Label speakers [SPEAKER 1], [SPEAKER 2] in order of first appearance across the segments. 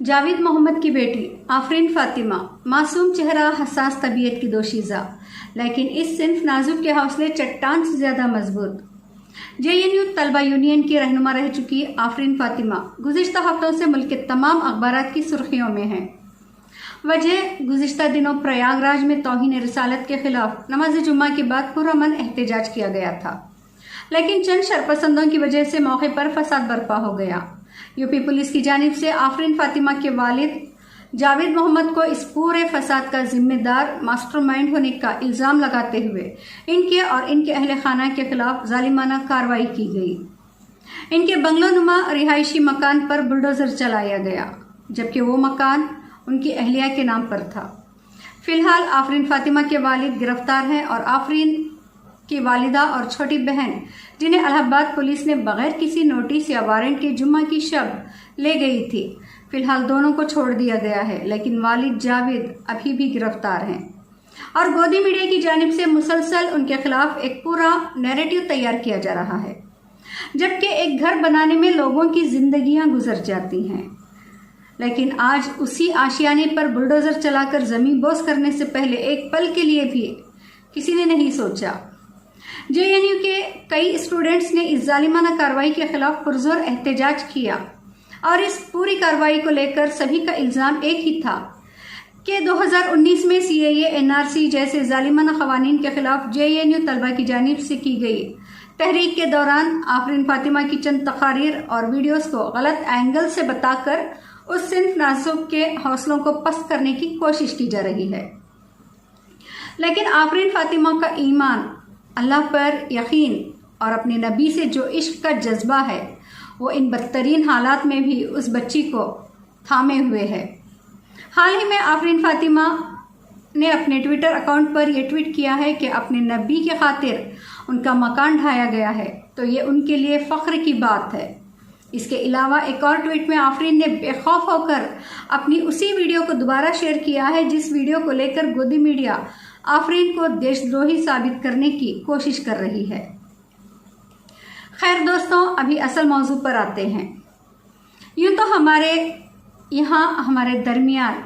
[SPEAKER 1] जावेद मोहम्मद की बेटी आफरीन फातिमा मासूम चेहरा, हसास तबीयत की दोशीज़ा, लेकिन इस सिंफ नाजुक के हौसले चट्टान से ज्यादा मजबूत। JNU तलबा यूनियन की रहनुमा रह चुकी आफरीन फातिमा गुज़िश्ता हफ्तों से मुल्क के तमाम अखबारात की सुर्खियों में है। वजह गुज़िश्ता दिनों प्रयागराज में तौहीन रिसालत के खिलाफ नमाज जुम्मा के बाद पुरअमन एहतजाज किया गया था, लेकिन चंद शरपसंदों की वजह से मौके पर फसाद बर्पा हो गया। यूपी पुलिस की जानिब से आफरीन फातिमा के वालिद जावेद मोहम्मद को इस पूरे फसाद का जिम्मेदार मास्टरमाइंड होने का इल्जाम लगाते हुए इनके और इनके अहले खाना के खिलाफ जालिमाना कार्रवाई की गई। इनके बंगलो नुमा रिहायशी मकान पर बुलडोजर चलाया गया, जबकि वो मकान उनकी अहलिया के नाम पर था। फिलहाल आफरीन फातिमा के वालिद गिरफ्तार हैं और आफरीन की वालिदा और छोटी बहन, जिन्हें इलाहाबाद पुलिस ने बगैर किसी नोटिस या वारंट के जुम्मा की शब ले गई थी, फिलहाल दोनों को छोड़ दिया गया है, लेकिन वालिद जावेद अभी भी गिरफ्तार हैं और गोदी मीडिया की जानिब से मुसलसल उनके खिलाफ एक पूरा नैरेटिव तैयार किया जा रहा है। जबकि एक घर बनाने में लोगों की जिंदगियां गुजर जाती हैं, लेकिन आज उसी आशियाने पर बुलडोजर चलाकर जमीन बोस करने से पहले एक पल के लिए भी किसी ने नहीं सोचा। JNU के कई स्टूडेंट्स ने इस जालिमाना कार्रवाई के खिलाफ पुरजोर एहतजाज किया और इस पूरी कार्रवाई को लेकर सभी का इल्जाम एक ही था कि 2019 में CAA NRC जैसे जालिमाना खवानीन के खिलाफ JNU तलबा की जानिब से की गई तहरीक के दौरान आफरीन फातिमा की चंद तकारीर और वीडियोस को गलत एंगल से बताकर उस सिंफ नाजुक के हौसलों को पस्त करने की कोशिश की जा रही है। लेकिन आफरीन फातिमा का ईमान, अल्लाह पर यकीन और अपने नबी से जो इश्क का जज्बा है, वो इन बदतरीन हालात में भी उस बच्ची को थामे हुए है। हाल ही में आफरीन फातिमा ने अपने ट्विटर अकाउंट पर यह ट्वीट किया है कि अपने नबी के खातिर उनका मकान ढाया गया है, तो ये उनके लिए फख्र की बात है। इसके अलावा एक और ट्वीट में आफरीन ने बेखौफ होकर अपनी उसी वीडियो को दोबारा शेयर किया है, जिस वीडियो को लेकर गोदी मीडिया आफरीन को देशद्रोही साबित करने की कोशिश कर रही है। खैर दोस्तों, अभी असल मौजू पर आते हैं। यूं तो हमारे यहाँ हमारे दरमियान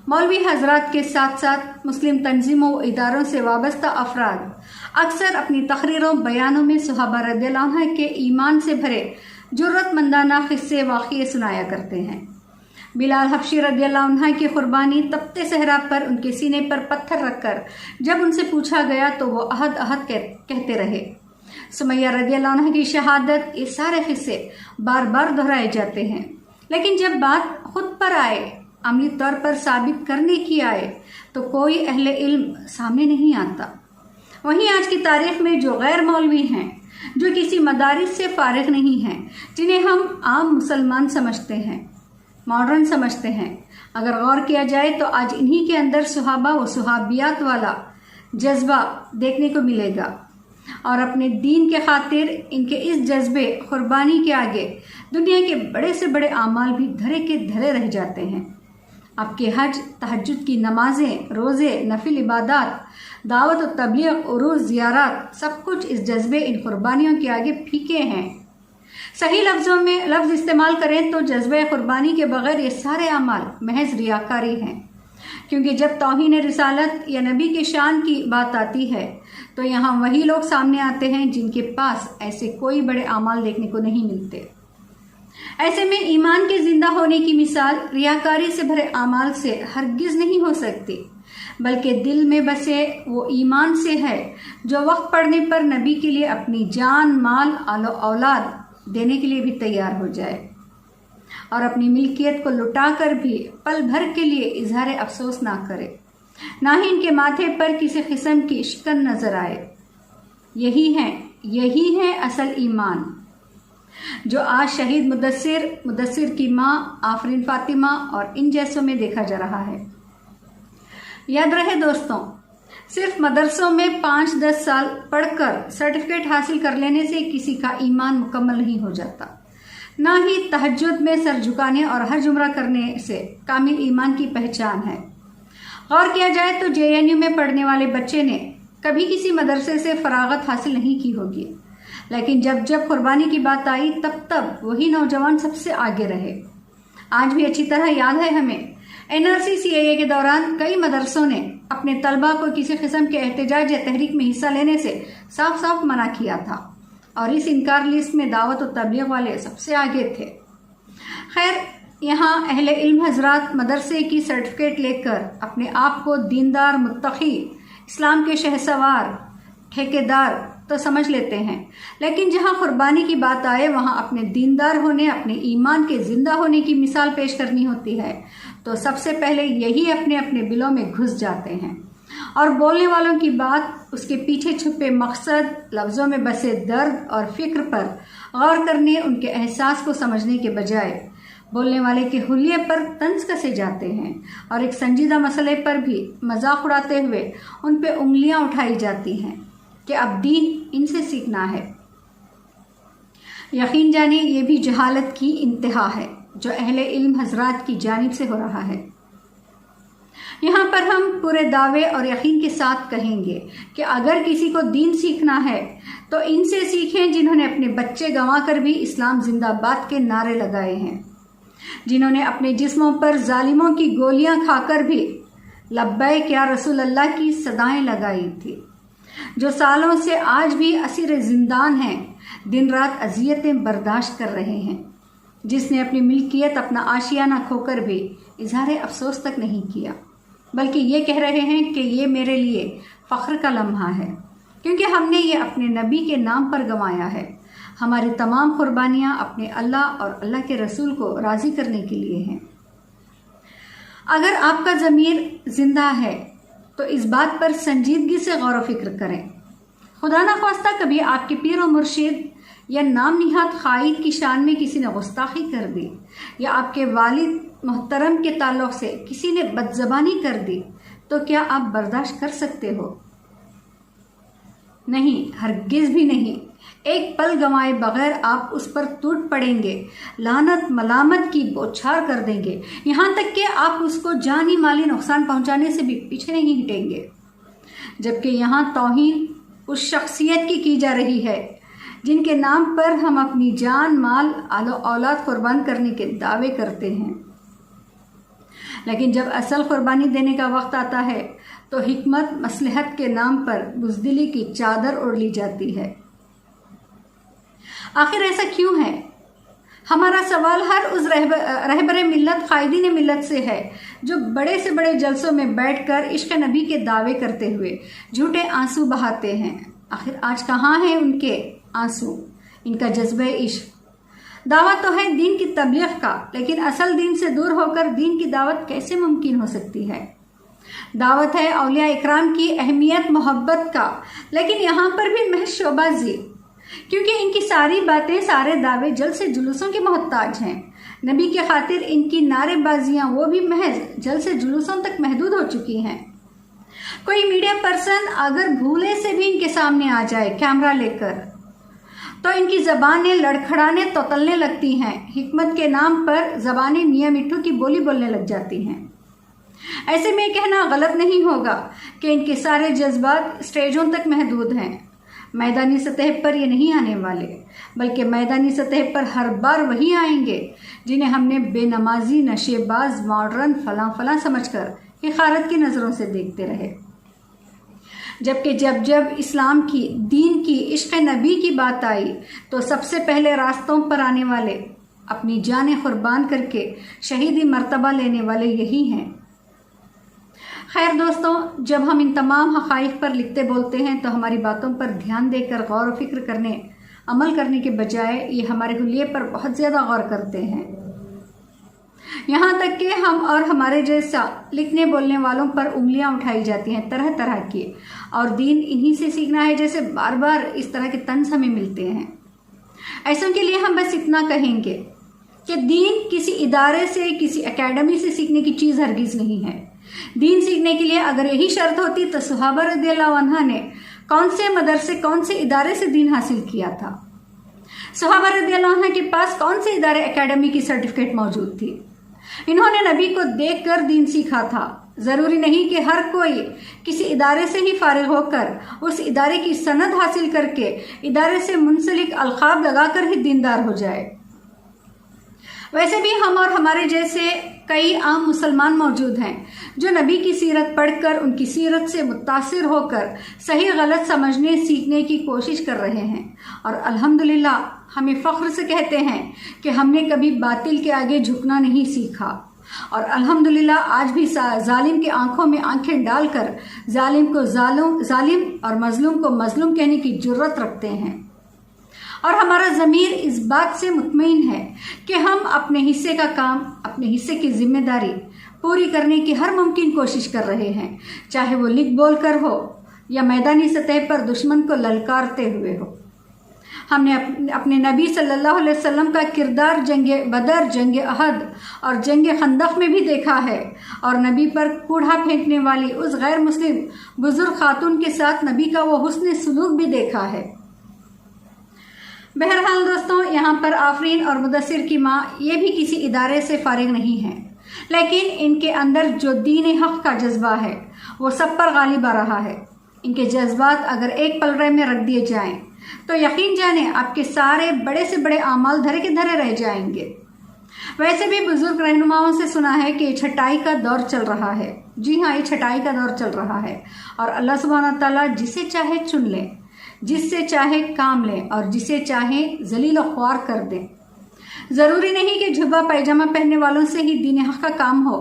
[SPEAKER 1] मौलवी हजरात के साथ साथ मुस्लिम तंजीमों व इदारों से वाबस्ता अफराद अक्सर अपनी तकरीरों बयानों में सहाबा रज़ियल्लाहु अन्हुम के ईमान से भरे जुर्रतमंदाना किस्से वाक़िए सुनाया करते हैं। बिलाल हबशी रज़ियल्लाहु अन्हु की कुर्बानी तपते सहरा पर उनके सीने पर पत्थर रखकर जब उनसे पूछा गया तो वो अहद अहद कहते रहे। सुमैया रज़ियल्लाहु अन्हा की शहादत, ये सारे किस्से बार बार दोहराए जाते हैं, लेकिन जब बात खुद पर आए, अमली तौर पर साबित करने की आए, तो कोई अहले इल्म सामने नहीं आता। वहीं आज की तारीख में जो गैर मौलवी हैं, जो किसी मदारिस से फारिग नहीं हैं, जिन्हें हम आम मुसलमान समझते हैं, मॉडर्न समझते हैं, अगर गौर किया जाए तो आज इन्हीं के अंदर सुहाबा व सुहाबियात वाला जज्बा देखने को मिलेगा और अपने दीन के खातिर इनके इस जज्बे कुर्बानी के आगे दुनिया के बड़े से बड़े आमाल भी धरे के धरे रह जाते हैं। आपके हज, तहज्जुद की नमाजें, रोज़े, नफिल इबादत, दावत और तबलीग, उरूस, ज़ियारत, सब कुछ इस जज्बे, इन कुर्बानियों के आगे फीके हैं। सही लफ्ज़ों में लफ्ज़ इस्तेमाल करें तो जज्बे कुर्बानी के बगैर ये सारे अमाल महज रियाकारी हैं, क्योंकि जब तौहीन रिसालत या नबी के शान की बात आती है तो यहाँ वही लोग सामने आते हैं जिनके पास ऐसे कोई बड़े अमाल देखने को नहीं मिलते। ऐसे में ईमान के जिंदा होने की मिसाल रियाकारी से भरे अमाल से हरगिज नहीं हो सकती, बल्कि दिल में बसे वो ईमान से है जो वक्त पड़ने पर नबी के लिए अपनी जान, माल, आलो औलाद देने के लिए भी तैयार हो जाए और अपनी मिल्कियत को लुटाकर भी पल भर के लिए इजहार अफसोस ना करे, ना ही इनके माथे पर किसी किस्म की शिकन नजर आए। यही है असल ईमान, जो आज शहीद मुदस्सिर की माँ आफरीन फातिमा और इन जैसों में देखा जा रहा है। याद रहे दोस्तों, सिर्फ मदरसों में 5-10 साल पढ़कर सर्टिफिकेट हासिल कर लेने से किसी का ईमान मुकम्मल नहीं हो जाता, ना ही तहज्जुद में सर झुकाने और हज उम्रा करने से कामिल ईमान की पहचान है। गौर किया जाए तो JNU में पढ़ने वाले बच्चे ने कभी किसी मदरसे से फरागत हासिल नहीं की होगी, लेकिन जब जब कुर्बानी की बात आई तब वही नौजवान सबसे आगे रहे। आज भी अच्छी तरह याद है हमें, NRC CAA के दौरान कई मदरसों ने अपने तलबा को किसी किस्म के एहतजाज या तहरीक में हिस्सा लेने से साफ साफ मना किया था और इस इनकार लिस्ट में दावत और तबलीग वाले सबसे आगे थे। खैर, यहाँ अहले इल्म हजरात मदरसे की सर्टिफिकेट लेकर अपने आप को दीनदार, मुत्तकी, इस्लाम के शहसवार, ठेकेदार तो समझ लेते हैं, लेकिन जहाँ कुर्बानी की बात आए वहाँ अपने दीनदार होने, अपने ईमान के जिंदा होने की मिसाल पेश करनी होती है तो सबसे पहले यही अपने अपने दिलों में घुस जाते हैं और बोलने वालों की बात, उसके पीछे छुपे मकसद, लफ्ज़ों में बसे दर्द और फिक्र पर गौर करने, उनके एहसास को समझने के बजाय बोलने वाले के हुलिये पर तंज कसे जाते हैं और एक संजीदा मसले पर भी मजाक उड़ाते हुए उन पे उंगलियां उठाई जाती हैं कि अब दीन इनसे सीखना है। यकीन जानिए ये भी जहालत की इंतहा है जो अहले इल्म हजरात की जानिब से हो रहा है। यहाँ पर हम पूरे दावे और यकीन के साथ कहेंगे कि अगर किसी को दीन सीखना है तो इनसे सीखें जिन्होंने अपने बच्चे गंवा कर भी इस्लाम जिंदाबाद के नारे लगाए हैं, जिन्होंने अपने जिस्मों पर जालिमों की गोलियां खाकर भी लब्बैक या रसूल अल्लाह की सदाएं लगाई थी, जो सालों से आज भी असीर जिंदान हैं, दिन रात अजियतें बर्दाश्त कर रहे हैं, जिसने अपनी मिल्कियत, अपना आशियाना खोकर भी इजहार अफसोस तक नहीं किया, बल्कि ये कह रहे हैं कि ये मेरे लिए फ़ख्र का लम्हा है क्योंकि हमने ये अपने नबी के नाम पर गंवाया है। हमारी तमाम कुर्बानियाँ अपने अल्लाह और अल्लाह के रसूल को राज़ी करने के लिए हैं। अगर आपका ज़मीर जिंदा है तो इस बात पर संजीदगी से गौर व फिक्र करें। खुदा न ख्वास्ता कभी आपके पीर और मुर्शिद या नाम निहात क़ाइद की शान में किसी ने गुस्ताखी कर दी या आपके वालिद मोहतरम के ताल्लुक़ से किसी ने बदज़बानी कर दी तो क्या आप बर्दाश्त कर सकते हो? नहीं, हरगिज़ भी नहीं। एक पल गंवाए बगैर आप उस पर टूट पड़ेंगे, लानत मलामत की बौछार कर देंगे, यहाँ तक कि आप उसको जानी माली नुकसान पहुँचाने से भी पीछे नहीं हटेंगे। जबकि यहाँ तौहीन उस शख्सियत की जा रही है जिनके नाम पर हम अपनी जान, माल, औलाद कुर्बान करने के दावे करते हैं, लेकिन जब असल कुर्बानी देने का वक्त आता है तो हिकमत, मसलहत के नाम पर बुज़दिली की चादर ओढ़ ली जाती है। आखिर ऐसा क्यों है? हमारा सवाल हर उस रहबर मिल्लत, क़ाइदीन मिल्लत से है जो बड़े से बड़े जलसों में बैठकर इश्क नबी के दावे करते हुए झूठे आंसू बहाते हैं। आखिर आज कहाँ है उनके आंसू, इनका जज्बे इश्क? दावा तो है दीन की तबलीग का, लेकिन असल दीन से दूर होकर दीन की दावत कैसे मुमकिन हो सकती है? दावत है औलिया इकराम की अहमियत, मोहब्बत का, लेकिन यहाँ पर भी महज शोबाजी, क्योंकि इनकी सारी बातें, सारे दावे जल से जुलूसों के मोहताज हैं। नबी के खातिर इनकी नारेबाजियाँ वो भी महज जल से जुलूसों तक महदूद हो चुकी हैं। कोई मीडिया पर्सन अगर भूले से भी इनके सामने आ जाए कैमरा लेकर तो इनकी ज़बानें लड़खड़ाने, तोतलने लगती हैं। हिकमत के नाम पर ज़बानें मियाँ मिट्ठू की बोली बोलने लग जाती हैं। ऐसे में कहना गलत नहीं होगा कि इनके सारे जज्बात स्टेजों तक महदूद हैं। मैदानी सतह पर ये नहीं आने वाले, बल्कि मैदानी सतह पर हर बार वही आएंगे जिन्हें हमने बेनमाजी, नशेबाज, मॉडर्न, फलां फलां समझकर हिकारत की नज़रों से देखते रहे। जबकि जब जब इस्लाम की, दीन की, इश्क नबी की बात आई तो सबसे पहले रास्तों पर आने वाले, अपनी जानें कुर्बान करके शहीदी मर्तबा लेने वाले यही हैं। खैर दोस्तों, जब हम इन तमाम हक़ाइक़ पर लिखते बोलते हैं तो हमारी बातों पर ध्यान देकर गौर व फिक्र करने, अमल करने के बजाय ये हमारे हुलिये पर बहुत ज़्यादा गौर करते हैं। यहाँ तक कि हम और हमारे जैसा लिखने बोलने वालों पर उंगलियां उठाई जाती हैं तरह तरह की, और दीन इन्हीं से सीखना है जैसे बार बार इस तरह के तंज हमें मिलते हैं। ऐसों के लिए हम बस इतना कहेंगे कि दीन किसी इदारे से, किसी एकेडमी से सीखने की चीज़ हरगिज़ नहीं है। दीन सीखने के लिए अगर यही शर्त होती तो सहाबा रज़ियल्लाहु अन्हा ने कौन से मदरसे, कौन से इदारे से दीन हासिल किया था? सहाबा रज़ियल्लाहु अन्हा के पास कौन से इदारे, एकेडमी की सर्टिफिकेट मौजूद थी? इन्होंने नबी को देखकर दीन सीखा था। ज़रूरी नहीं कि हर कोई किसी इदारे से ही फारिग होकर उस इदारे की सनद हासिल करके इदारे से मुंसलिक अलक़ाब लगाकर ही दीनदार हो जाए। वैसे भी हम और हमारे जैसे कई आम मुसलमान मौजूद हैं जो नबी की सीरत पढ़कर उनकी सीरत से मुतासिर होकर सही गलत समझने सीखने की कोशिश कर रहे हैं और अल्हम्दुलिल्लाह हमें फ़ख्र से कहते हैं कि हमने कभी बातिल के आगे झुकना नहीं सीखा और अल्हम्दुलिल्लाह आज भी जालिम की आंखों में आंखें डालकर जालिम को जालिम और मजलूम को मजलूम कहने की जुर्रत रखते हैं और हमारा ज़मीर इस बात से मुतमईन है कि हम अपने हिस्से का काम, अपने हिस्से की जिम्मेदारी पूरी करने की हर मुमकिन कोशिश कर रहे हैं, चाहे वो लिख बोल कर हो या मैदानी सतह पर दुश्मन को ललकारते हुए हो। हमने अपने नबी सल्लल्लाहु अलैहि वसल्लम का किरदार जंग बदर, जंग अहद और जंग खंदक में भी देखा है और नबी पर कूड़ा फेंकने वाली उस गैर मुस्लिम बुजुर्ग खातून के साथ नबी का वो हुस्न सलूक भी देखा है। बहरहाल दोस्तों, यहाँ पर आफरीन और मुदस्सिर की माँ ये भी किसी इदारे से फारिग नहीं है, लेकिन इनके अंदर जो दीन हक़ का जज्बा है वो सब पर गालिब आ रहा है। इनके जज्बात अगर एक पलड़े में रख दिए जाएं तो यकीन जाने आपके सारे बड़े से बड़े आमाल धरे के धरे रह जाएंगे। वैसे भी बुजुर्ग रहनुमाओं से सुना है कि छटाई का दौर चल रहा है। जी हाँ, ये छटाई का दौर चल रहा है और अल्लाह सुब्हानहू तआला जिसे चाहे चुन ले, जिससे चाहे काम ले और जिसे चाहे जलील और ख्वार कर दे। ज़रूरी नहीं कि झुब्बा पैजामा पहनने वालों से ही दीन हक़ का काम हो।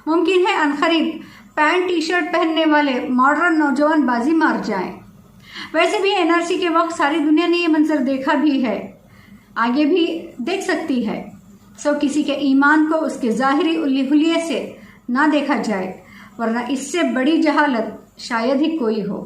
[SPEAKER 1] मुमकिन है अनखरीद पैंट टी शर्ट पहनने वाले मॉडर्न नौजवान बाजी मार जाएं। वैसे भी एनआरसी के वक्त सारी दुनिया ने ये मंजर देखा भी है, आगे भी देख सकती है। सो किसी के ईमान को उसके ज़ाहिरी हुलिये से ना देखा जाए, वरना इससे बड़ी जहालत शायद ही कोई हो।